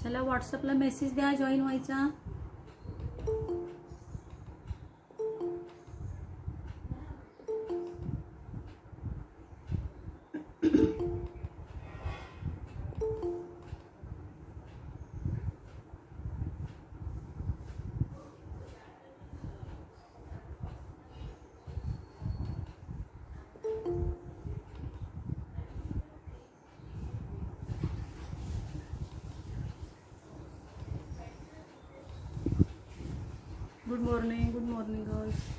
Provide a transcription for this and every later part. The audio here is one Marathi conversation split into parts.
चला व्हॉट्सअपला मेसेज द्या जॉईन व्हायचा. Good morning girls.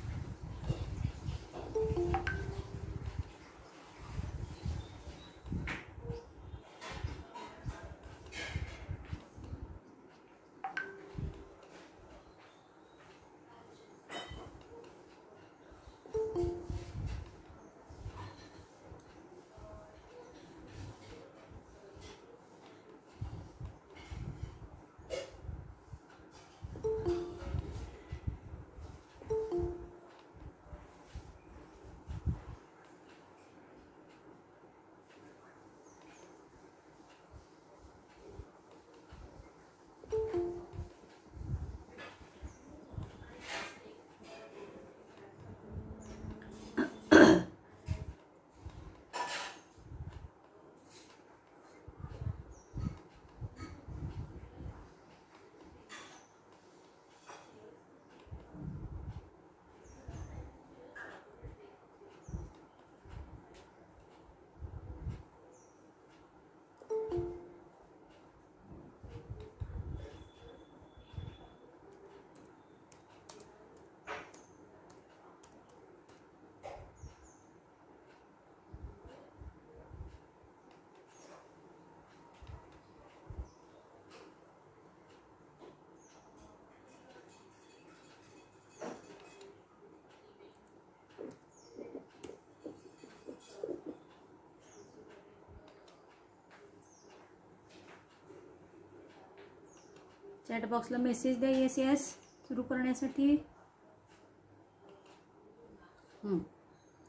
चॅट बॉक्सला मेसेज द्या येस येस सुरू करण्यासाठी.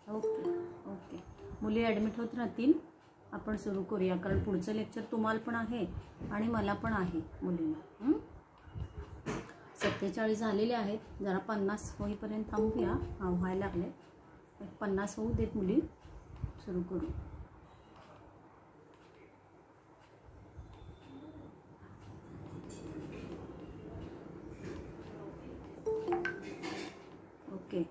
Okay okay. मुली ॲडमिट होत राहतील, आपण सुरू करूया, कारण पुढचं लेक्चर तुम्हाला पण आहे आणि मला पण आहे मुलींना. 47 झालेले आहेत, जरा 50 होईपर्यंत थांबूया. व्हायला लागले, 50 होऊ देत मुली, सुरू करू. ओके.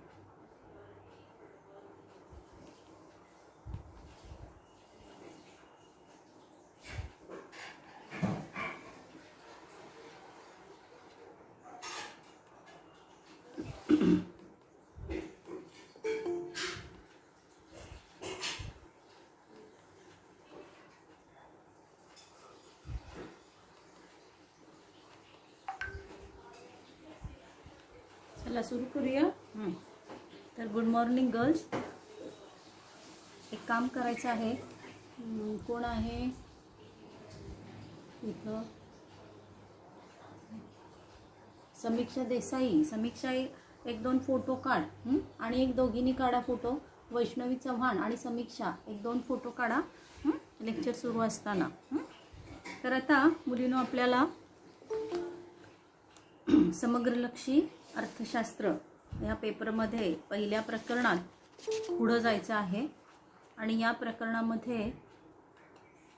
चला सुरू करूया. तर गुड मॉर्निंग गर्ल्स. एक काम करायचं आहे. कोण आहे इथं? समीक्षा देसाई. समीक्षा एक दोन फोटो काढ आणि एक दोघींनी काढा फोटो. वैष्णवी चव्हाण आणि समीक्षा एक दोन फोटो काढा लेक्चर सुरू असताना. तर आता मुलींनो आपल्याला समग्रलक्षी अर्थशास्त्र या पेपरमध्ये पहिल्या प्रकरणात पुढं जायचं आहे आणि या प्रकरणामध्ये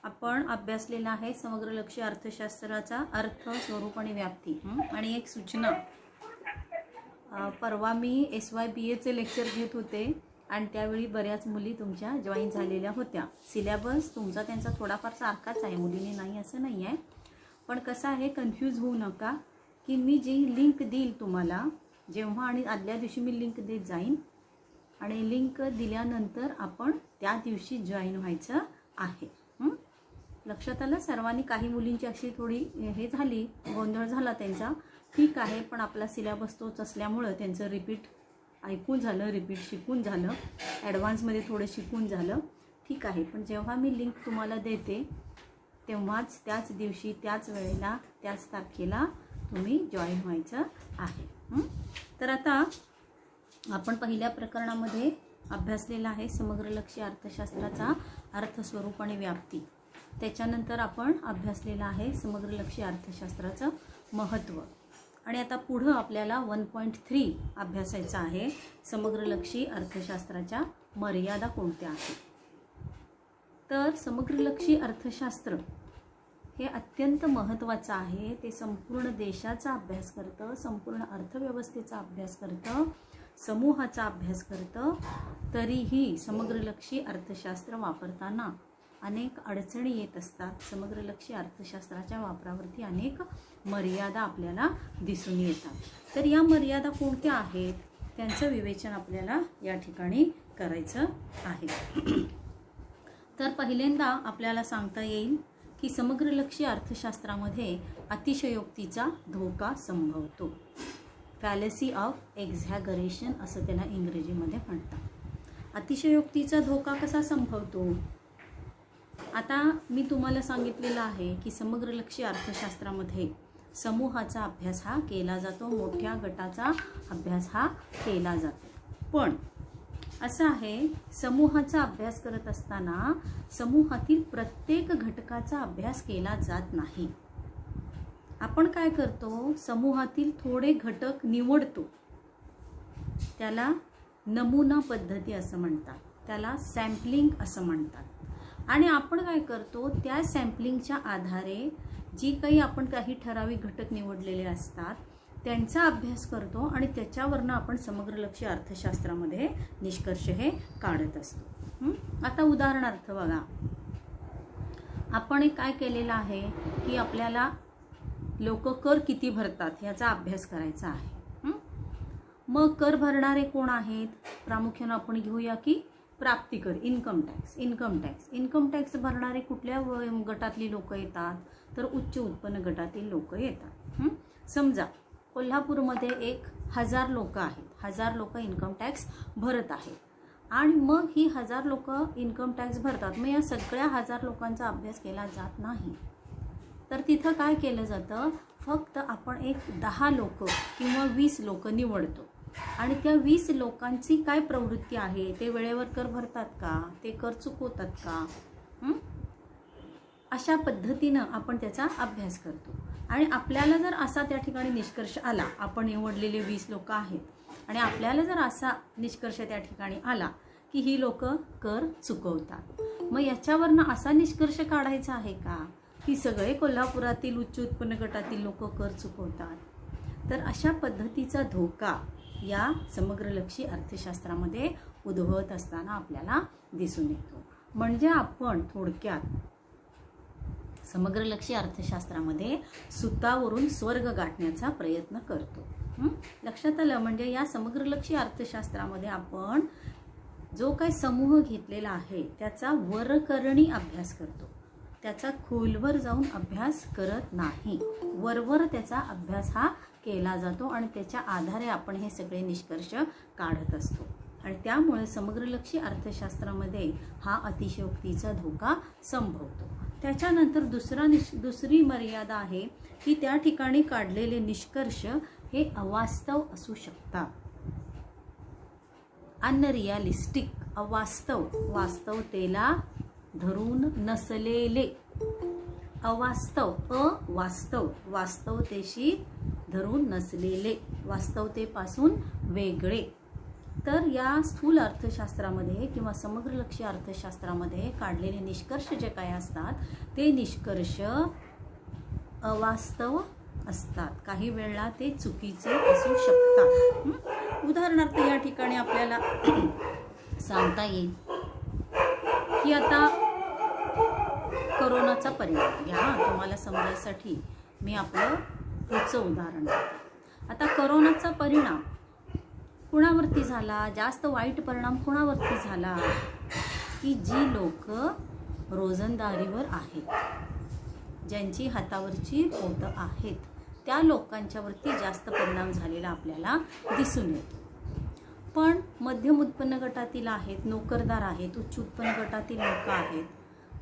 आपण अभ्यासलेला आहे समग्रलक्षी अर्थशास्त्राचा अर्थ, स्वरूप आणि व्याप्ती. आणि एक सूचना, परवा मी SYBAचे लेक्चर घेत होते आणि त्यावेळी बऱ्याच मुली तुमच्या जॉईन झालेल्या होत्या. सिलेबस तुमचा त्यांचा थोडाफार सारखाच आहे, मुलींनी नाही असं नाही आहे. पण कसं आहे, कन्फ्यूज होऊ नका की मी जी लिंक देईल तुम्हाला जेव्हा आणि आदल्या दिवशी मी लिंक देत जाईन आणि लिंक दिल्यानंतर आपण त्या दिवशी जॉईन व्हायचं आहे. लक्षात आलं सर्वांनी? काही मुलींची अशी थोडी हे झाली, गोंधळ झाला त्यांचा, ठीक आहे, पण आपला सिलेबस तोच असल्यामुळं त्यांचं रिपीट ऐकून झालं, रिपीट शिकून झालं, ॲडव्हान्समध्ये थोडं शिकून झालं, ठीक आहे. पण जेव्हा मी लिंक तुम्हाला देते तेव्हाच त्याच दिवशी त्याच वेळेला त्याच तारखेला तुम्ही जॉईन व्हायचं आहे. तर आता आपण पहिल्या प्रकरणामध्ये अभ्यासलेला आहे समग्रलक्षी अर्थशास्त्राचा अर्थ, स्वरूप आणि व्याप्ती. त्याच्यानंतर आपण अभ्यासलेलं आहे समग्रलक्षी अर्थशास्त्राचं महत्त्व. आणि आता पुढं आपल्याला 1.3 अभ्यासायचं आहे. समग्रलक्षी अर्थशास्त्राच्या मर्यादा कोणत्या आहेत. तर समग्रलक्षी अर्थशास्त्र हे अत्यंत महत्त्वाचं आहे. ते संपूर्ण देशाचा अभ्यास करतं, संपूर्ण अर्थव्यवस्थेचा अभ्यास करतं, समूहाचा अभ्यास करतं. तरीही समग्रलक्षी अर्थशास्त्र वापरताना अनेक अडचणी येत असतात. समग्रलक्षी अर्थशास्त्राच्या वापरावरती अनेक मर्यादा आपल्याला दिसून येतात. तर या मर्यादा कोणत्या आहेत त्यांचं विवेचन आपल्याला या ठिकाणी करायचं आहे. तर पहिल्यांदा आपल्याला सांगता येईल की समग्रलक्षी अर्थशास्त्रामध्ये अतिशयोक्तीचा धोका संभवतो. फॅलसी ऑफ एक्झॅगरेशन असं त्याला इंग्रजीमध्ये म्हणतात. अतिशयोक्तीचा धोका कसा संभवतो. आता मी तुम्हाला सांगितलेलं आहे की समग्रलक्षी अर्थशास्त्रामध्ये समूहाचा अभ्यास हा केला जातो, मोठ्या गटाचा अभ्यास हा केला जातो. पण असं आहे, समूहाचा अभ्यास करत असताना समूहातील प्रत्येक घटकाचा अभ्यास केला जात नाही. आपण काय करतो, समूहातील थोडे घटक निवडतो. त्याला नमुना पद्धती असं म्हणतात, त्याला सॅम्पलिंग असं म्हणतात. आणि आपण काय करतो, त्या सॅम्पलिंगच्या आधारे जी काही आपण काही ठराविक घटक निवडलेले असतात त्यांचा अभ्यास करतो आणि त्याच्यावरनं आपण समग्रलक्षी अर्थशास्त्रामध्ये निष्कर्ष हे काढत असतो. आता उदाहरणार्थ बघा, आपण काय केलेलं आहे की आपल्याला लोक कर किती भरतात याचा अभ्यास करायचा आहे. मग कर भरणारे कोण आहेत, प्रामुख्यानं आपण घेऊया की प्राप्तिकर, इन्कम टॅक्स भरणारे कुठल्या गटातली लोक येतात, तर उच्च उत्पन्न गटातील लोक येतात. समजा कोल्हापूरमध्ये 1000 लोक आहेत, 1000 लोक इन्कम टॅक्स भरत आहेत. आणि मग ही 1000 लोक इन्कम टॅक्स भरतात. मग या सगळ्या 1000 लोकांचा अभ्यास केला जात नाही. तर तिथं काय केलं जातं, फक्त आपण एक 10 लोक किंवा 20 लोक निवडतो आणि त्या 20 लोकांची काय प्रवृत्ती आहे, ते वेळेवर कर भरतात का, ते कर चुकवतात का, अशा पद्धतीनं आपण त्याचा अभ्यास करतो. आणि आपल्याला जर असा त्या ठिकाणी निष्कर्ष आला, आपण निवडलेले 20 लोक आहेत आणि आपल्याला जर असा निष्कर्ष त्या ठिकाणी आला की ही लोक कर चुकवतात, मग याच्यावरनं असा निष्कर्ष काढायचा आहे का की सगळे कोल्हापुरातील उच्च उत्पन्न गटातील लोक कर चुकवतात. तर अशा पद्धतीचा धोका या समग्रलक्षी अर्थशास्त्रामध्ये उद्भवत असताना आपल्याला दिसून येतो. म्हणजे आपण थोडक्यात समग्रलक्षी अर्थशास्त्रामध्ये सुतावरून स्वर्ग गाठण्याचा प्रयत्न करतो. लक्षात आलं. म्हणजे या समग्रलक्षी अर्थशास्त्रामध्ये आपण जो काही समूह घेतलेला आहे त्याचा वरकरणी अभ्यास करतो, त्याचा खोलवर जाऊन अभ्यास करत नाही. वरवर त्याचा अभ्यास हा केला जातो आणि त्याच्या आधारे आपण हे सगळे निष्कर्ष काढत असतो. आणि त्यामुळे समग्रलक्षी अर्थशास्त्रामध्ये हा अतिशयोक्तीचा धोका संभवतो. त्याच्यानंतर दुसरी मर्यादा आहे की त्या ठिकाणी काढलेले निष्कर्ष हे अवास्तव असू शकतात. अनरिअलिस्टिक, अवास्तव, वास्तवतेला धरून नसलेले, अवास्तव, अवास्तव, वास्तवतेशी धरून नसलेले, वास्तवतेपासून वेगळे. तर या स्थूल अर्थशास्त्रामध्ये किंवा समग्रलक्षी अर्थशास्त्रामध्ये काढलेले निष्कर्ष जे काय असतात ते निष्कर्ष अवास्तव असतात. काही वेळा ते चुकीचे असू शकतात. उदाहरणार्थ या ठिकाणी आपल्याला सांगता येईल की आता कोरोनाचा परिणाम घ्या. तुम्हाला समजायसाठी मी आपलं पुढचं उदाहरण देते. आता कोरोनाचा परिणाम कुणावरती झाला, जास्त वाईट परिणाम कुणावरती झाला, की जी लोक रोजंदारीवर आहेत, ज्यांची हातावरची पोटं आहेत, त्या लोकांच्यावरती जास्त परिणाम झालेला आपल्याला दिसून येतो. पण मध्यम उत्पन्न गटातील आहेत, नोकरदार आहेत, उच्च उत्पन्न गटातील लोक आहेत,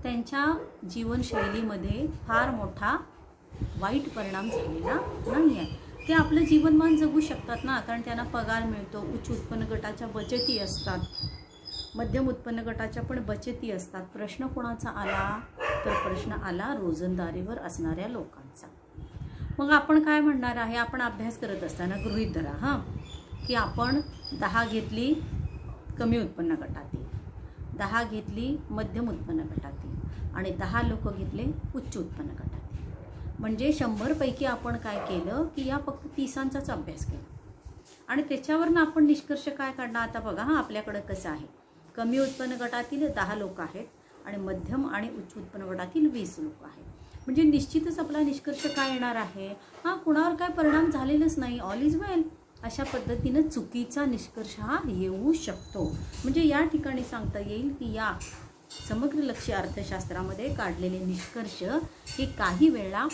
त्यांच्या जीवनशैलीमध्ये फार मोठा वाईट परिणाम झालेला नाही आहे. ते आपलं जीवनमान जगू शकतात ना, कारण त्यांना पगार मिळतो, उच्च उत्पन्न गटाच्या बचती असतात. मध्यम उत्पन्न गटाच्या पण बचती असतात. प्रश्न कोणाचा आला तर प्रश्न आला रोजंदारीवर असणाऱ्या लोकांचा. मग आपण काय म्हणणार आहे, आपण अभ्यास करत असताना गृहीत धरा हां की आपण 10 घेतली कमी उत्पन्न गटातील, 10 घेतली मध्यम उत्पन्न गटातील आणि 10 लोक घेतले उच्च उत्पन्न गटातील. म्हणजे 100 पैकी आपण काय केलं की या फक्त 30चाच अभ्यास केला आणि त्याच्यावरनं आपण निष्कर्ष काय काढणार. आता बघा हां आपल्याकडं कसं आहे, कमी उत्पन्न गटातील 10 लोक आहेत आणि मध्यम आणि उच्च उत्पन्न गटातील 20 लोक आहेत. म्हणजे निश्चितच आपला निष्कर्ष काय येणार आहे, हां कुणावर काय परिणाम झालेलाच नाही, ऑल इज वेल. अशा पद्धतीनं चुकीचा निष्कर्ष हा येऊ शकतो. म्हणजे या ठिकाणी सांगता येईल की या समग्र लक्ष्य अर्थशास्त्रामध्ये काढलेले निष्कर्ष हे काही वेळा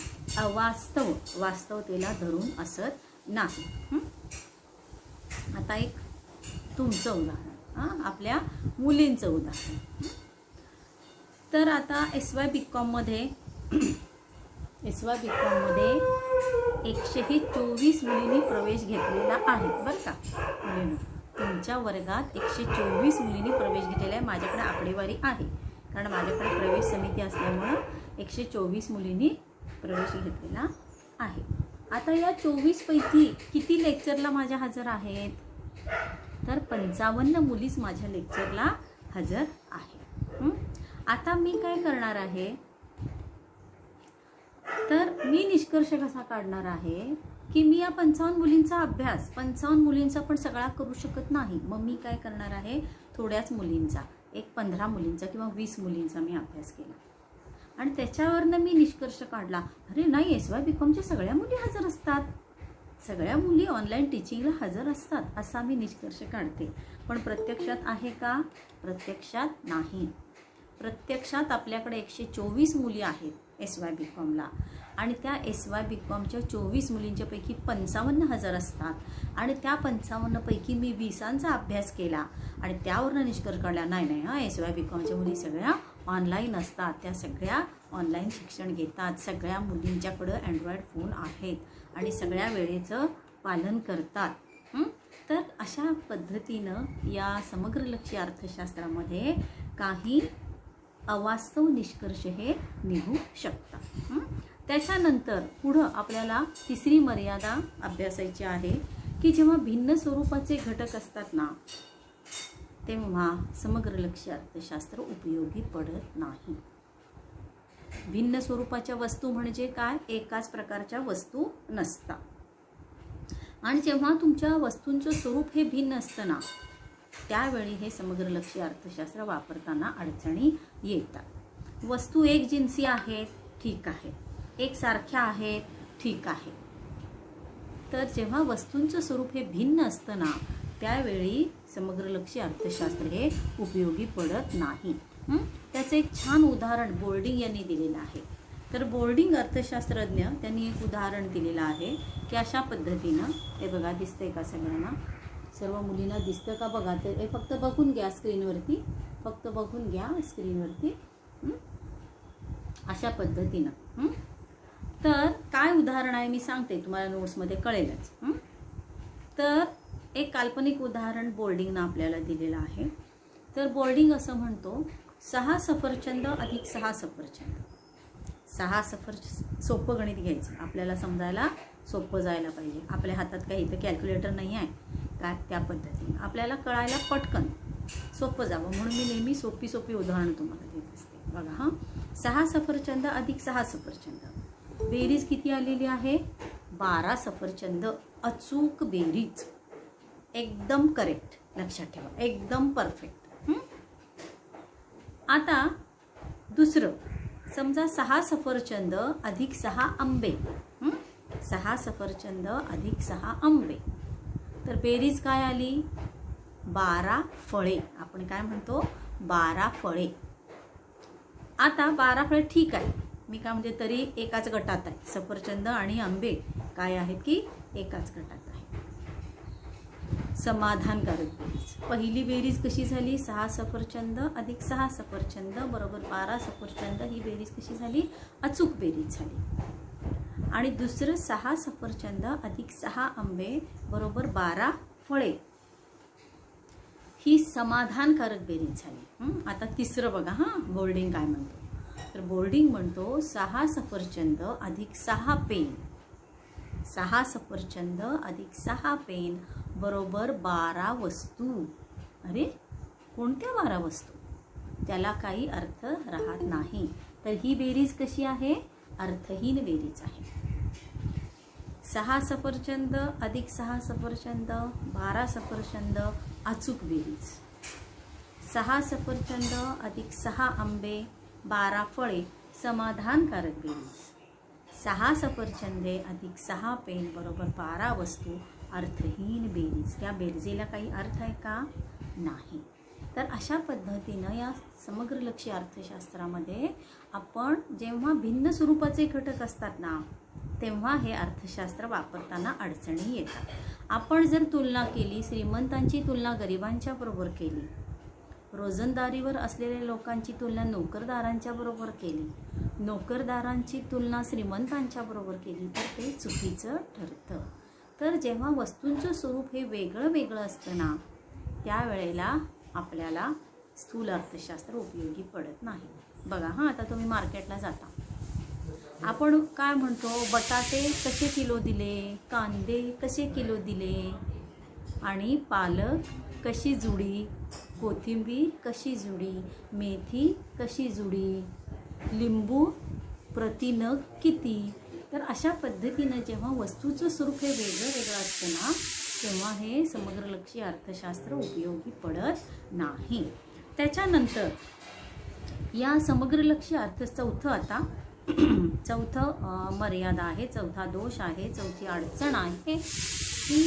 वास्तवतेला धरून असत नाही. आता एक तुमचं उदाहरण, आपल्या मुलींचं उदाहरण. तर आता SY BCom मध्ये 124 मुलींनी प्रवेश घेतलेला आहे बरं का मुलींनी. तुमच्या वर्गात 124 मुलींनी प्रवेश घेतलेला आहे. माझ्याकडे आकडेवारी आहे कारण माझ्याकडे प्रवेश समिती असल्यामुळं 124 मुलींनी प्रवेश घेतलेला आहे. आता या 24 पैकी किती लेक्चरला माझ्या हजर आहेत, तर 55 मुलीच माझ्या लेक्चरला हजर आहे. आता मी काय करणार आहे, तर मी निष्कर्ष कसा काढणार आहे की मी या 55 मुलींचा अभ्यास, 55 मुलींचा पण सगळा करू शकत नाही. मग मी काय करणार आहे, थोड्याच मुलींचा, एक 15 मुलींचा किंवा 20 मुलींचा मी अभ्यास केला आणि त्याच्यावरनं मी निष्कर्ष काढला, अरे नाही SY BComच्या सगळ्या मुली हजर असतात, सगळ्या मुली ऑनलाईन टीचिंगला हजर असतात, असा मी निष्कर्ष काढते. पण प्रत्यक्षात आहे का, प्रत्यक्षात नाही. प्रत्यक्षात आपल्याकडे 124 मुली आहेत SY BComला आणि त्या SY BComच्या 24 मुलींच्यापैकी 55 हजर असतात आणि त्या 55 पैकी मी 20चा अभ्यास केला आणि त्यावरनं निष्कर्ष काढला, नाही SY BComच्या मुली सगळ्या ऑनलाईन असतात, त्या सगळ्या ऑनलाईन शिक्षण घेतात, सगळ्या मुलींच्याकडं अँड्रॉइड फोन आहेत आणि सगळ्या वेळेचं पालन करतात. तर अशा पद्धतीनं या समग्र लक्ष्य अर्थशास्त्रामध्ये काही अवास्तव निष्कर्ष हे निघू शकतात. त्याच्यानंतर पुढं आपल्याला तिसरी मर्यादा अभ्यासायची आहे की जेव्हा भिन्न स्वरूपाचे घटक असतात ना तेव्हा समग्र लक्ष्य अर्थशास्त्र उपयोगी पडत नाही. भिन्न स्वरूपाच्या वस्तू म्हणजे काय, एकाच प्रकारच्या वस्तू नसतात आणि जेव्हा तुमच्या वस्तूंचं स्वरूप हे भिन्न असतं ना त्यावेळी हे समग्र लक्ष्य अर्थशास्त्र वापरताना अडचणी येतात. वस्तू एक जिन्सी आहेत, ठीक आहे, एकसारख्या आहेत, ठीक आहे. तर जेव्हा वस्तूंचं स्वरूप हे भिन्न असतं ना त्यावेळी समग्र लक्ष्य अर्थशास्त्र हे उपयोगी पडत नाही. त्याचं एक छान उदाहरण बोर्डिंग यांनी दिलेलं आहे. तर बोर्डिंग अर्थशास्त्रज्ञ त्यांनी एक उदाहरण दिलेलं आहे की अशा पद्धतीनं, हे बघा दिसतंय का सगळ्यांना, सर्व मुलींना दिसतं का बघा, तर हे फक्त बघून घ्या स्क्रीनवरती, फक्त बघून घ्या स्क्रीनवरती. अशा पद्धतीनं. तर काय उदाहरण आहे मी सांगते, तुम्हाला नोट्समध्ये कळेलच. तर एक काल्पनिक उदाहरण बोर्डिंगनं आपल्याला दिलेलं आहे. तर बोर्डिंग असं म्हणतो 6 सफरचंद अधिक 6 सफरचंद. 6 सोपं गणित घ्यायचं, आपल्याला समजायला सोपं जायला पाहिजे. आपल्या हातात काही इथं कॅल्क्युलेटर नाही आहे काय, त्या पद्धतीने आपल्याला कळायला पटकन सोपं जावं म्हणून मी नेहमी सोपी उदाहरणं तुम्हाला देत असते. बघा हां, 6 सफरचंद अधिक 6 सफरचंद, बेरीज किती आलेली आहे, 12 सफरचंद. अचूक बेरीज, एकदम करेक्ट, लक्षात ठेवा, एकदम परफेक्ट. आता दुसरं, समजा 6 सफरचंद अधिक 6 आंबे. 6 सफरचंद अधिक 6 आंबे, तर बेरीज काय आली, 12 फळे. आपण काय म्हणतो, 12 फळे. आता 12 फळे ठीक आहे, मी काय म्हणजे तरी एकाच गटात आहे, सफरचंद आणि आंबे काय आहेत की एकाच गटात आहे. समाधानकारक बेरीज. पहिली बेरीज कशी झाली, 6 सफरचंद अधिक 6 सफरचंद बरोबर 12 सफरचंद, ही बेरीज कशी झाली, अचूक बेरीज झाली. आणि दुसरं 6 सफरचंद अधिक 6 आंबे बरोबर 12 फळे, ही समाधानकारक बेरीज झाली. आता तिसरं बघा बोर्डिंग काय म्हणतो. तर बोर्डिंग म्हणतो 6 सफरचंद अधिक 6 पेन, 6 सफरचंद अधिक 6 पेन बरोबर 12 वस्तू. अरे कोणत्या 12 वस्तू? त्याला काही अर्थ राहत नाही. तर ही बेरीज कशी आहे? अर्थहीन बेरीज आहे. 6 सफरचंद अधिक 6 सफरचंद 12 सफरचंद अचूक बेरीज. 6 सफरचंद अधिक 6 आंबे 12 फळे समाधानकारक बेरीज. 6 सफरचंदे अधिक 6 पेन बरोबर 12 वस्तू अर्थहीन बेरीज. त्या बेरजेला काही अर्थ आहे का? नाही. तर अशा पद्धतीनं या समग्रलक्षी अर्थशास्त्रामध्ये आपण जेव्हा भिन्न स्वरूपाचे घटक असतात ना, तेव्हा हे अर्थशास्त्र वापरताना अडचणी येतात. आपण जर तुलना केली, श्रीमंतांची तुलना गरिबांच्या बरोबर केली, रोजंदारीवर असलेल्या लोकांची तुलना नोकरदारांच्या बरोबर केली, नोकरदारांची तुलना श्रीमंतांच्या बरोबर केली, तर ते चुकीचं ठरतं. तर जेव्हा वस्तूंचं स्वरूप हे वेगळं वेगळं असतं ना, त्यावेळेला आपल्याला स्थूल अर्थशास्त्र उपयोगी पडत नाही. बघा आता तुम्ही मार्केटला जाता, आपण काय म्हणतो, बटाटे कसे किलो दिले, कांदे कसे किलो दिले, आणि पालक कशी जुडी, कोथिंबीर कशी जुडी, मेथी कशी जुडी, लिंबू प्रति नग किती. तर अशा पद्धतीनं जेव्हा वस्तूचं स्वरूप हे वेगळं वेगळं असतं ना, तेव्हा हे समग्रलक्षी अर्थशास्त्र उपयोगी पडत नाही. त्याच्यानंतर या समग्रलक्षी चौथं मर्यादा आहे, चौथा दोष आहे, चौथी अडचण आहे की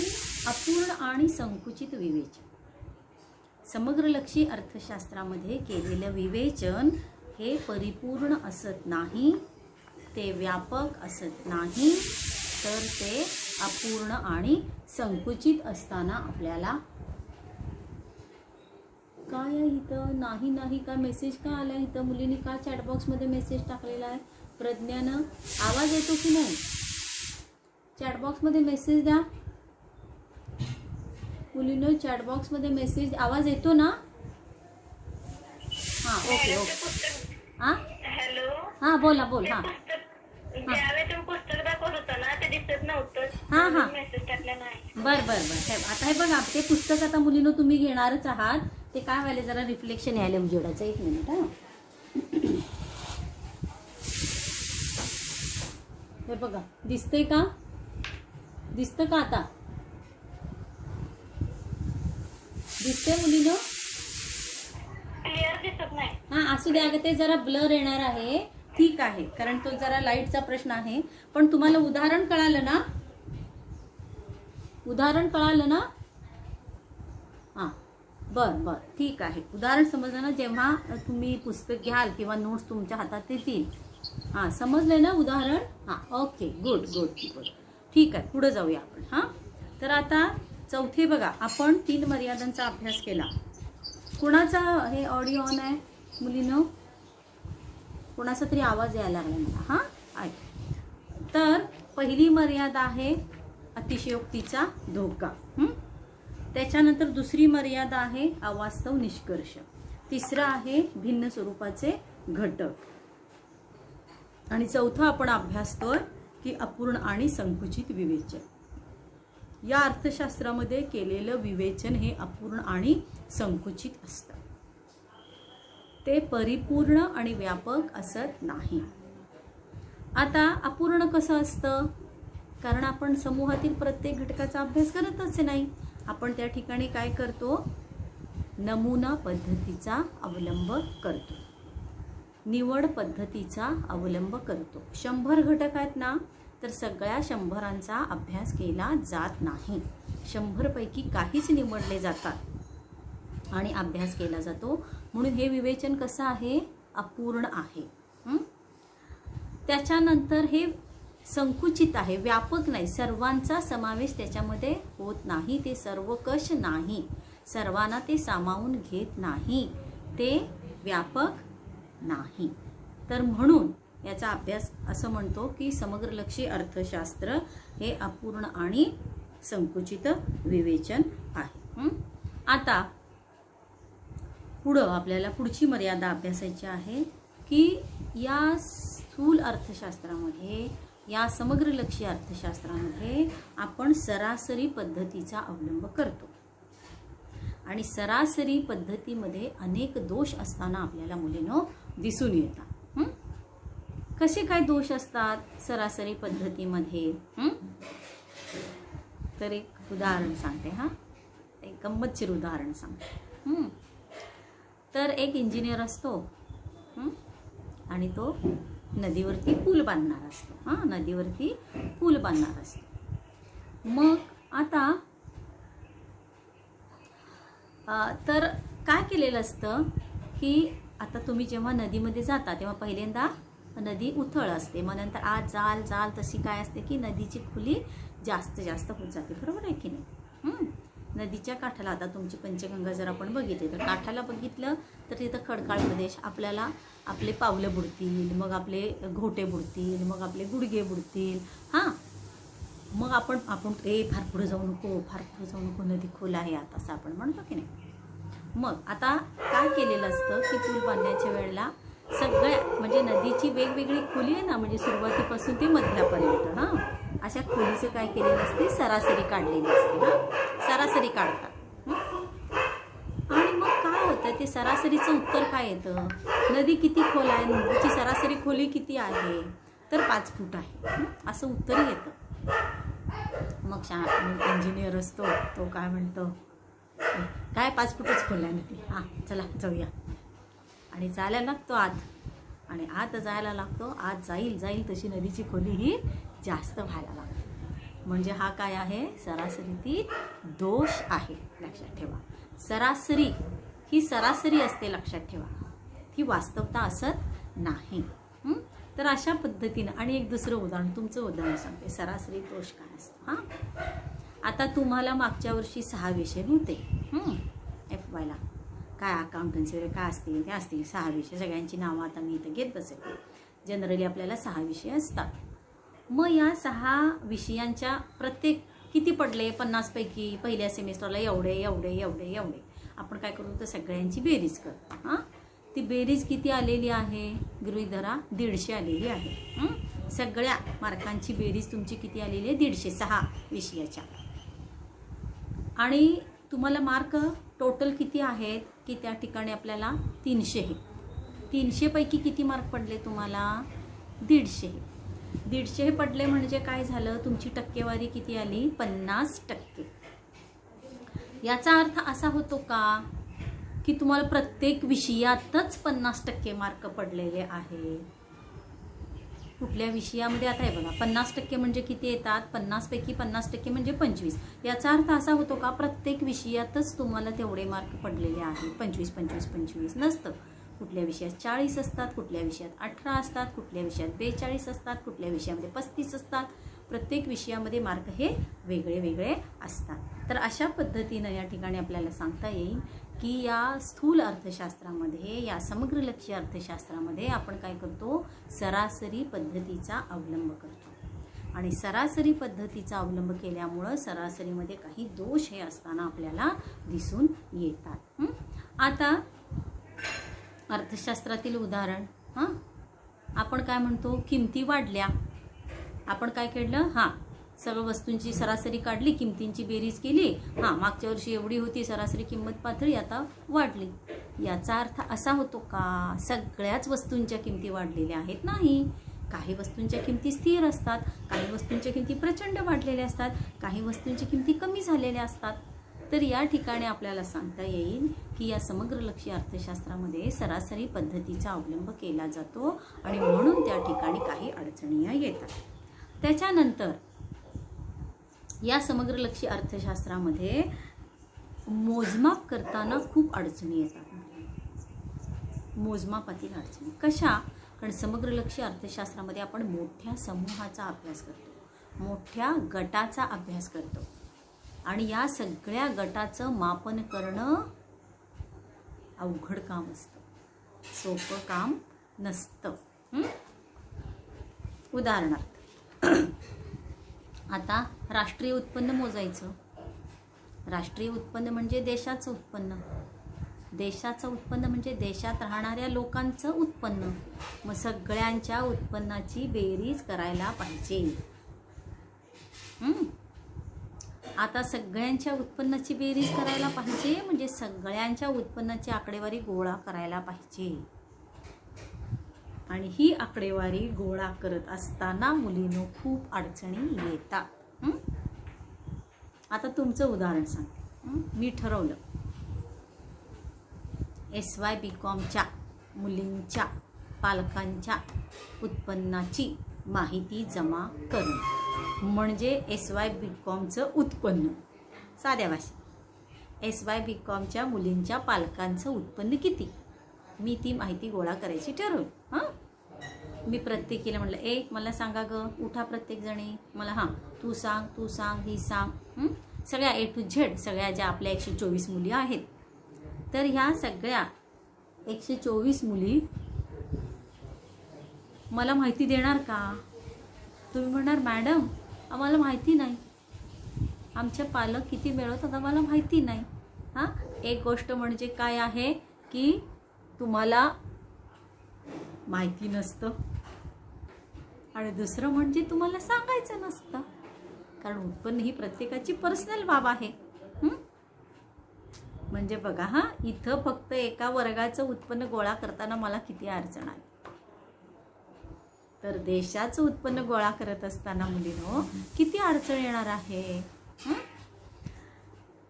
अपूर्ण आणि संकुचित विवेचन. समग्रलक्षी अर्थशास्त्रामध्ये केलेलं विवेचन हे परिपूर्ण असत नाही, ते व्यापक असत नाही, तर ते अपूर्ण आणि संकुचित असताना आपल्याला काय आहे इथं नाही का मेसेज का आला इथं? मुलींनी का चॅटबॉक्समध्ये मेसेज टाकलेला आहे? प्रज्ञानं आवाज येतो की नाही? चॅटबॉक्समध्ये मेसेज द्या मुलींनो, चॅटबॉक्समध्ये मेसेज आवाज येतो ना? हां ओके. हॅलो. हां बोला. बर. आता हे बघा, ते पुस्तक आता मुलींनो तुम्ही घेणारच आहात. ते काय व्हायला जरा रिफ्लेक्शन यायला उजेडाचं. 1 मिनिट. हे बघा, दिसतंय का? दिसतं का आता? दिसतंय मुलींनो? क्लिअर दिसत नाही. हां असू द्या, अगं ते जरा ब्लर येणार आहे. ठीक आहे, कारण तो जरा लाईटचा प्रश्न आहे. पण तुम्हाला उदाहरण कळालं ना? हां बर ठीक आहे. उदाहरण समजलं ना? जेव्हा तुम्ही पुस्तक घ्याल किंवा नोट्स तुमच्या हातात येतील. हां समजलंय ना उदाहरण? हां ओके गुड. ठीक आहे, पुढे जाऊया आपण. हां तर आता चौथे बघा, आपण 3 मर्यादांचा अभ्यास केला. कुणाचा हे ऑडिओ ऑन आहे मुलींनो? कोणाचा तरी आवाज यायला लागला मला. हां आहे. तर पहिली मर्यादा आहे अतिशयोक्तीचा धोका. त्याच्यानंतर दुसरी मर्यादा आहे अवास्तव निष्कर्ष. तिसरं आहे भिन्न स्वरूपाचे घटक. आणि चौथा आपण अभ्यासतोय की अपूर्ण आणि संकुचित विवेचन. या अर्थशास्त्रामध्ये केलेलं विवेचन हे अपूर्ण आणि संकुचित असतं, ते परिपूर्ण आणि व्यापक असत नाही. आता अपूर्ण कसं असतं? कारण आपण समूहातील प्रत्येक घटकाचा अभ्यास करतच नाही. आपण त्या ठिकाणी काय करतो? नमुना पद्धतीचा अवलंब करतो, निवड पद्धतीचा अवलंब करतो. 100 घटक आहेत ना, तर सगळ्या 100रांचा अभ्यास केला जात नाही. 100 पैकी काहीच निवडले जातात आणि अभ्यास केला जातो. म्हणून हे विवेचन कसं आहे? अपूर्ण आहे. त्याच्यानंतर हे संकुचित आहे, व्यापक नाही. सर्वांचा समावेश त्याच्यामध्ये होत नाही, ते सर्वकष नाही, सर्वांना ते सामावून घेत नाही, ते व्यापक नाही. तर म्हणून याचा अभ्यास असं म्हणतो की समग्रलक्षी अर्थशास्त्र हे अपूर्ण आणि संकुचित विवेचन आहे. आता पुढं आपल्याला पुढची मर्यादा अभ्यासायची आहे की या स्थूल अर्थशास्त्रामध्ये, या समग्रलक्षी अर्थशास्त्रामध्ये आपण सरासरी पद्धतीचा अवलंब करतो आणि सरासरी पद्धतीमध्ये अनेक दोष असताना आपल्याला मुलींनो दिसून येतात. कसे काय दोष असतात सरासरी पद्धतीमध्ये? तर एक उदाहरण सांगते. एक गंमतशीर उदाहरण सांगते. तर एक इंजिनियर असतो आणि तो नदीवरती पूल बांधणार असतो. नदीवरती पूल बांधणार असतो. मग आता तर काय केलेलं असतं की आता तुम्ही जेव्हा नदीमध्ये जाता तेव्हा पहिल्यांदा नदी उथळ असते, मग नंतर आज जाल जाल तशी काय असते की नदीची खोली जास्त जास्त होत जाते. बरोबर आहे की नाही? नदीच्या काठाला आता तुमची पंचगंगा जर आपण बघितली तर काठाला बघितलं तर तिथं खडकाळ प्रदेश, आपल्याला आपले पावलं बुडतील, मग आपले घोटे बुडतील, मग आपले गुडघे बुडतील. मग आपण फार पुढे जाऊ नको, फार पुढे जाऊ नको, नदी खोल आहे आता, असं आपण म्हणतो की नाही. मग आता काय केलेलं असतं की पूल बांधण्याच्या वेळेला सगळ्या म्हणजे नदीची वेगवेगळी खोली आहे ना, म्हणजे सुरुवातीपासून ते मध्यापर्यंत अशा खोलीचं काय केलेलं असते, सरासरी काढलेली असते. सरासरी काढतात. आणि मग काय होतं, ते सरासरीचं उत्तर काय येतं, नदी किती खोल आहे, नदीची सरासरी खोली किती आहे, तर 5 फूट आहे, असं उत्तर येतं. मग इंजिनियर असतो तो काय म्हणतो, काय 5 फूटच खोल आहे नदी, चला जाऊया. आणि जायला लागतो आत, आणि आत जायला लागतो. आत जाईल तशी नदीची खोली ही जास्त व्हायला लागते. म्हणजे हा काय आहे, सरासरीतील दोष आहे. लक्षात ठेवा, सरासरी ही सरासरी असते, लक्षात ठेवा, ती वास्तवता असत नाही. तर अशा पद्धतीनं आणि एक दुसरं उदाहरण, तुमचं उदाहरण सांगते, सरासरी दोष काय असतो. आता तुम्हाला मागच्या वर्षी 6 विषय होते FYला, काय अकाउंटन्सी वगैरे काय असतील ते असतील 6 विषय. सगळ्यांची नावं आता मी इथं घेत बसेल. जनरली आपल्याला 6 विषय असतात. मग या 6 विषयांच्या प्रत्येक किती पडले, 50 पैकी पहिल्या सेमिस्टरला एवढे एवढे एवढे एवढे. आपण काय करू तर सगळ्यांची बेरीज करतो. ती बेरीज किती आलेली आहे, गृहीत धरा 150 आलेली आहे. सगळ्या मार्कांची बेरीज तुमची किती आलेली आहे, 150, 6 विषयाच्या. आणि तुम्हाला मार्क टोटल किती आहेत की त्या ठिकाणी आपल्याला 300 आहे. 300 पैकी किती मार्क पडले तुम्हाला, 150. 150 पडले म्हणजे काय झालं, तुमची टक्केवारी किती आली, 50%. याचा अर्थ असा होतो का की तुम्हाला प्रत्येक विषयातच 50% मार्क पडलेले आहे. कुठल्या विषयामध्ये आता आहे बघा, 50% म्हणजे किती येतात, 50 पैकी 50% म्हणजे 25. याचा अर्थ असा होतो का प्रत्येक विषयातच तुम्हाला तेवढे मार्क पडलेले आहेत. 25 25 25 नसतं. कुठल्या विषयात 40 असतात, कुठल्या विषयात 18 असतात, कुठल्या विषयात 42 असतात, कुठल्या विषयामध्ये 35 असतात. प्रत्येक विषयामध्ये मार्क हे वेगळे वेगळे असतात. तर अशा पद्धतीनं या ठिकाणी आपल्याला सांगता येईल की या स्थूल अर्थशास्त्रामध्ये, या समग्रलक्षी अर्थशास्त्रामध्ये आपण काय करतो, सरासरी पद्धतीचा अवलंब करतो. आणि सरासरी पद्धतीचा अवलंब केल्यामुळं सरासरीमध्ये काही दोष हे असताना आपल्याला दिसून येतात. आता अर्थशास्त्रातील उदाहरण, आपण काय म्हणतो, किमती वाढल्या. आपण काय केलं, सगळं वस्तूंची सरासरी काढली, किमतींची बेरीज केली. मागच्या वर्षी एवढी होती सरासरी किंमत पातळी, आता वाढली. याचा अर्थ असा होतो का सगळ्याच वस्तूंच्या किमती वाढलेल्या आहेत, नाही. काही वस्तूंच्या किमती स्थिर असतात, काही वस्तूंच्या किमती प्रचंड वाढलेल्या असतात, काही वस्तूंच्या किमती कमी झालेल्या असतात. तर या ठिकाणी आपल्याला सांगता येईल की या समग्रलक्षी अर्थशास्त्रामध्ये सरासरी पद्धतीचा अवलंब केला जातो आणि म्हणून त्या ठिकाणी काही अडचणी येतात. त्याच्यानंतर या समग्रलक्षी अर्थशास्त्रामध्ये मोजमाप करताना खूप अडचणी येतात. मोजमापातील अडचणी कशा, कारण समग्रलक्षी अर्थशास्त्रामध्ये आपण मोठ्या समूहाचा अभ्यास करतो, मोठ्या गटाचा अभ्यास करतो आणि या सगळ्या गटाचं मापन करणं अवघड काम असतं, सोपं काम नसतं. उदाहरणार्थ आता राष्ट्रीय उत्पन्न मोजायचं. राष्ट्रीय उत्पन्न म्हणजे देशाचं उत्पन्न. देशाचं उत्पन्न म्हणजे देशात राहणाऱ्या लोकांचं उत्पन्न. मग सगळ्यांच्या उत्पन्नाची बेरीज करायला पाहिजे. आता सगळ्यांच्या उत्पन्नाची बेरीज करायला पाहिजे म्हणजे सगळ्यांच्या उत्पन्नाची आकडेवारी गोळा करायला पाहिजे. आणि ही आकडेवारी गोळा करत असताना मुलींनो खूप अडचणी येतात. आता तुमचं उदाहरण सांगते. मी ठरवलं SY BComच्या मुलींच्या पालकांच्या उत्पन्नाची माहिती जमा करणं म्हणजे SY BComचं उत्पन्न. साध्या भाषेत SY BComच्या मुलींच्या पालकांचं उत्पन्न किती, मी ती माहिती गोळा करायची ठरवली. मी प्रत्येकीला म्हटलं मला सांगा ग, उठा प्रत्येकजणी, मला तू सांग ही सांग. सगळ्या A to Z सगळ्या ज्या आपल्या 124 मुली आहेत, तर ह्या सगळ्या 124 मुली मला माहिती देणार का? तुम्ही म्हणणार मॅडम आम्हाला माहिती नाही, आमचे पालक किती मिळवतात आम्हाला माहिती नाही. एक गोष्ट म्हणजे काय आहे की तुम्हाला माहिती नसतं आणि दुसरं म्हणजे तुम्हाला सांगायचं नसतं, कारण उत्पन्न ही प्रत्येकाची पर्सनल बाब आहे. म्हणजे बघा इथं फक्त एका वर्गाचं उत्पन्न गोळा करताना मला किती अडचण आली, तर देशाचं उत्पन्न गोळा करत असताना मुलींनो किती अडचण येणार आहे.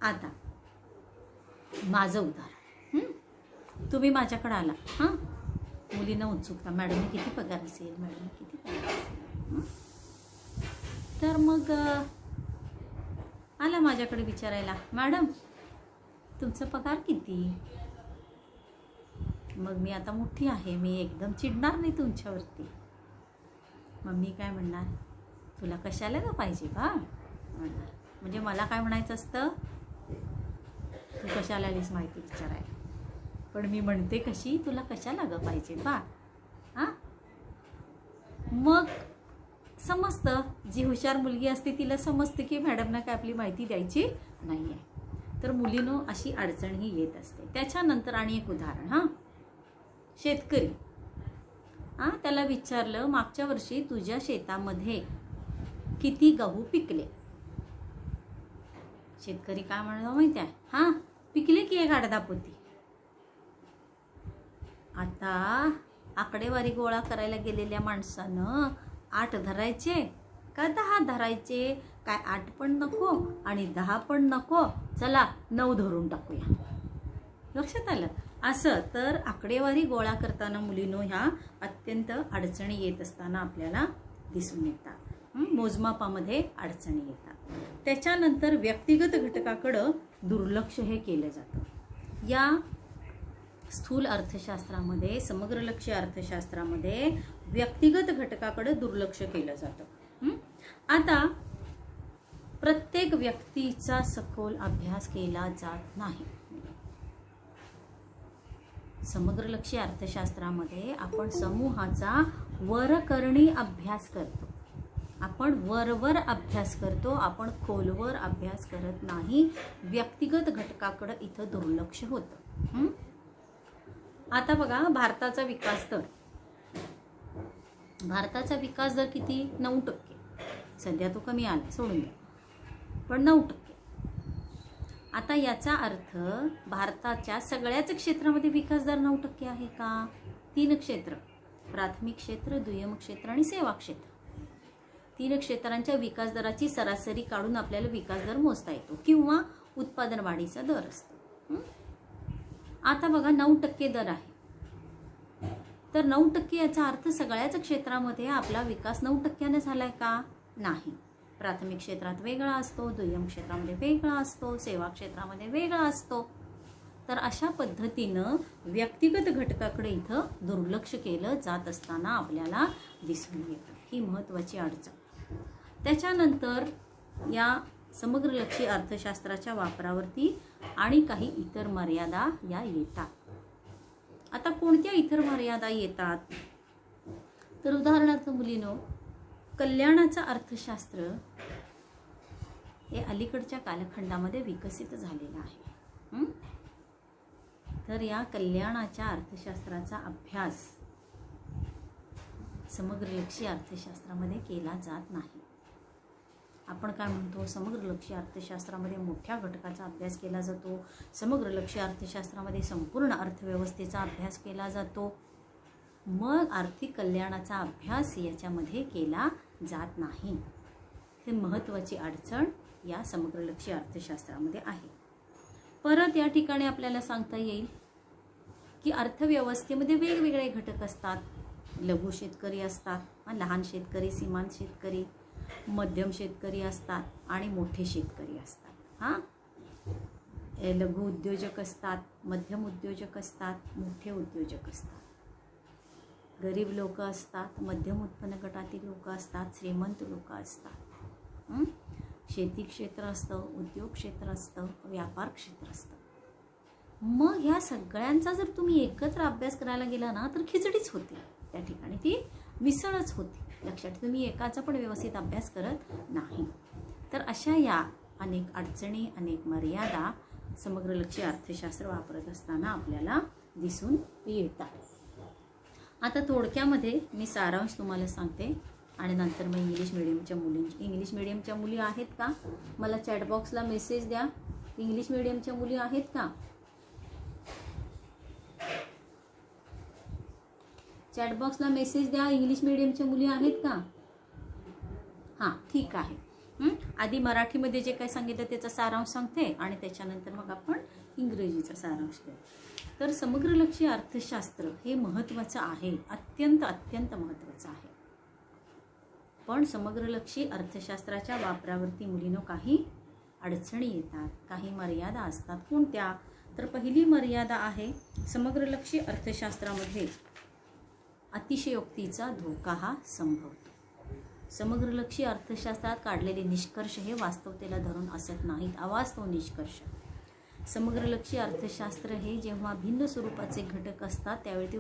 आता माझं उदाहरण, तुम्ही माझ्याकडे आला, मुलींना उत्सुकता, मॅडम किती पगार असेल, मॅडम किती पगार असेल. तर मग आला माझ्याकडे विचारायला, मॅडम तुमचा पगार किती. मग मी आता मोठी आहे, मी एकदम चिडणार नाही तुमच्यावरती. मग मी काय म्हणणार, तुला कशाला ग पाहिजे बा म्हणणार. म्हणजे मला काय म्हणायचं असतं, तू कशाला आलीस माहिती विचारायला, पण मी म्हणते कशी, तुला कशाला ग पाहिजे बा. मग समजतं, जी हुशार मुलगी असते तिला समजतं की मॅडमना काय आपली माहिती द्यायची नाही आहे. तर मुलीनो अशी अडचण ही येत असते. त्याच्यानंतर आणि एक उदाहरण, शेतकरी, त्याला विचारलं मागच्या वर्षी तुझ्या शेतामध्ये किती गहू पिकले. शेतकरी काय म्हणतो माहिती आहे, पिकले की 1-8 पोती. आता आकडेवारी गोळा करायला गेलेल्या माणसानं 8 धरायचे का 10 धरायचे, काय 8 पण नको आणि 10 पण नको, चला 9 धरून टाकूया. लक्षात आलं. असं तर आकडेवारी गोळा करताना मुलींनो ह्या अत्यंत अडचणी येत असताना आपल्याला दिसून येतात. मोजमापामध्ये अडचणी येतात. त्याच्यानंतर व्यक्तिगत घटकाकडं दुर्लक्ष हे केलं जातं. या स्थूल अर्थशास्त्रामध्ये, समग्र लक्ष्य अर्थशास्त्रामध्ये व्यक्तिगत घटकाकडे दुर्लक्ष केलं जातं. आता प्रत्येक व्यक्तीचा सखोल अभ्यास केला जात नाही. समग्र लक्ष्य अर्थशास्त्रामध्ये आपण समूहाचा वरकरणी अभ्यास करतो, आपण वरवर अभ्यास करतो, आपण खोलवर अभ्यास करत नाही. व्यक्तिगत घटकाकडे इथं दुर्लक्ष होतं. आता बघा भारताचा विकास दर किती, 9%. सध्या तो कमी आला, सोडून द्या, पण 9%. आता याचा अर्थ भारताच्या सगळ्याच क्षेत्रामध्ये विकास दर 9% आहे का? 3 क्षेत्र, प्राथमिक क्षेत्र, दुय्यम क्षेत्र आणि सेवा क्षेत्र. 3 क्षेत्रांच्या विकास दराची सरासरी काढून आपल्याला विकास दर मोजता येतो किंवा उत्पादन वाढीचा दर असतो. आता बघा 9% दर आहे, तर 9% याचा अर्थ सगळ्याच क्षेत्रामध्ये आपला विकास 9%ने झालाय का? नाही. प्राथमिक क्षेत्रात वेगळा असतो, दुय्यम क्षेत्रामध्ये वेगळा असतो, सेवा क्षेत्रामध्ये वेगळा असतो. तर अशा पद्धतीनं व्यक्तिगत घटकाकडे इथं दुर्लक्ष केलं जात असताना आपल्याला दिसून येतं. ही महत्त्वाची अडचण. त्याच्यानंतर या समग्र लक्ष्य अर्थशास्त्राच्या वापरावरती आणि काही इतर मर्यादा या येतात. आता कोणत्या इतर मर्यादा येतात? तर उदाहरणार्थ मुलीनो, कल्याणाचं अर्थशास्त्र हे अलीकडच्या कालखंडामध्ये विकसित झालेलं आहे. तर या कल्याणाच्या अर्थशास्त्राचा अभ्यास समग्रलक्षी अर्थशास्त्रामध्ये केला जात नाही. आपण काय म्हणतो, समग्रलक्षी अर्थशास्त्रामध्ये मोठ्या घटकाचा अभ्यास केला जातो. समग्रलक्षी अर्थशास्त्रामध्ये संपूर्ण अर्थव्यवस्थेचा अभ्यास केला जातो. मग आर्थिक कल्याणाचा अभ्यास याच्यामध्ये केला जात नाही. हे महत्त्वाची अडचण या समग्रलक्षी अर्थशास्त्रामध्ये आहे. परत या ठिकाणी आपल्याला सांगता येईल की अर्थव्यवस्थेमध्ये वेगवेगळे घटक असतात. लघु शेतकरी असतात, लहान शेतकरी, सीमांत शेतकरी, मध्यम शेतकरी असतात आणि मोठे शेतकरी असतात. लघु उद्योजक असतात, मध्यम उद्योजक असतात, मोठे उद्योजक असतात. गरीब लोक असतात, मध्यम उत्पन्न गटातील लोक असतात, श्रीमंत लोक असतात. शेती क्षेत्र असतं, उद्योग क्षेत्र असतं, व्यापार क्षेत्र असतं. मग ह्या सगळ्यांचा जर तुम्ही एकत्र अभ्यास करायला गेला ना तर खिचडीच होते. त्या ठिकाणी ती मिसळच होती. लक्षात, तुम्ही एकाचा पण व्यवस्थित अभ्यास करत नाही. तर अशा या अनेक अडचणी, अनेक मर्यादा समग्रलक्षी अर्थशास्त्र वापरत असताना आपल्याला दिसून येतात. आता थोडक्यामध्ये मी सारांश तुम्हाला सांगते आणि नंतर मग इंग्लिश मिडियमच्या मुली आहेत का? मला चॅटबॉक्सला मेसेज द्या. इंग्लिश मिडियमच्या मुली आहेत का? चॅटबॉक्सला मेसेज द्या. इंग्लिश मिडियमच्या मुली आहेत का? हां, ठीक आहे. आधी मराठीमध्ये जे काय सांगितलं त्याचा सारांश सांगते आणि त्याच्यानंतर मग आपण इंग्रजीचा सारांश घेऊ. तर समग्रलक्षी अर्थशास्त्र हे महत्त्वाचं आहे, अत्यंत महत्त्वाचं आहे. पण समग्रलक्षी अर्थशास्त्राच्या वापरावरती मुलींनो काही अडचणी येतात, काही मर्यादा असतात. कोणत्या? तर पहिली मर्यादा आहे, समग्रलक्षी अर्थशास्त्रामध्ये अतिशयोक्तीचा धोका हा संभवतो. समग्रलक्षी अर्थशास्त्रात काढलेले निष्कर्ष हे वास्तवतेला धरून असत नाहीत, अवास्तव निष्कर्ष. समग्रलक्षी अर्थशास्त्र हे जेव्हा भिन्न स्वरूपाचे घटक असतात त्यावेळी ते